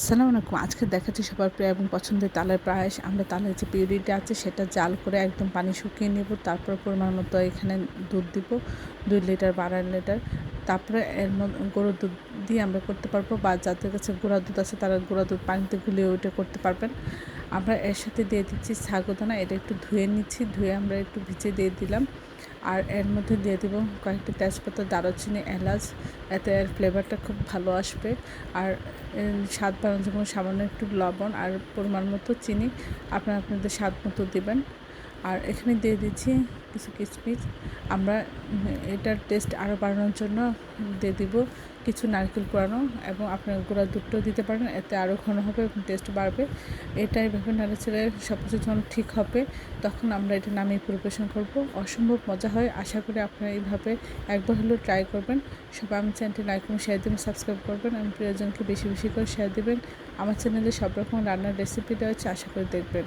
আসসালামু আলাইকুম। আজকে দেখাচ্ছি সবার প্রিয় এবং পছন্দের তালের পায়েস। আমরা তালের যে পিউরিটা আছে সেটা জাল করে একদম পানি শুকিয়ে নেব। তারপর পরিমাণ মতো এখানে দুধ দিব ২ লিটার বা ২.৫ লিটার। তারপরে এর গরুর দুধ দিয়ে আমরা করতে পারবো, বা যাদের কাছে গুঁড়া দুধ আছে তারা গুঁড়া দুধ পানিতে গুলিয়ে ওইটা করতে পারবেন। আমরা এর সাথে দিয়ে দিচ্ছি সাগুদানা। এটা একটু ধুয়ে নিচ্ছি, ধুয়ে আমরা একটু ভিজিয়ে দিয়ে দিলাম। আর এর মধ্যে দিয়ে দেব কয়েকটি তেজপাতা, দারুচিনি, এলাচ। এতে এর ফ্লেভারটা খুব ভালো আসবে। আর স্বাদ বাড়ানোর জন্য সামান্য একটু লবণ আর পরিমাণ মতো চিনি আপনাদের স্বাদ মতো দেবেন। আর এখানে দিয়ে দিচ্ছি কিছু কিশমিশ। আমরা এটার টেস্ট আরও বাড়ানোর জন্য দিয়ে দিব কিছু নারকেল কোড়ানো, এবং আপনার গুঁড়া দুধটাও দিতে পারেন, এতে আরও ঘন হবে এবং টেস্ট বাড়বে। এটা এভাবে নাড়াচাড়ে সব কিছু যখন ঠিক হবে তখন আমরা এটা নামিয়ে পরিবেশন করব। অসম্ভব মজা হয়। আশা করি আপনারা এইভাবে একবার হলেও ট্রাই করবেন। সবাই আমার চ্যানেলটি লাইক এবং শেয়ার দেবেন, সাবস্ক্রাইব করবেন এবং প্রিয়জনকে বেশি বেশি করে শেয়ার দেবেন। আমার চ্যানেলে সব রকম রান্নার রেসিপি দেওয়া হচ্ছে, আশা করে দেখবেন।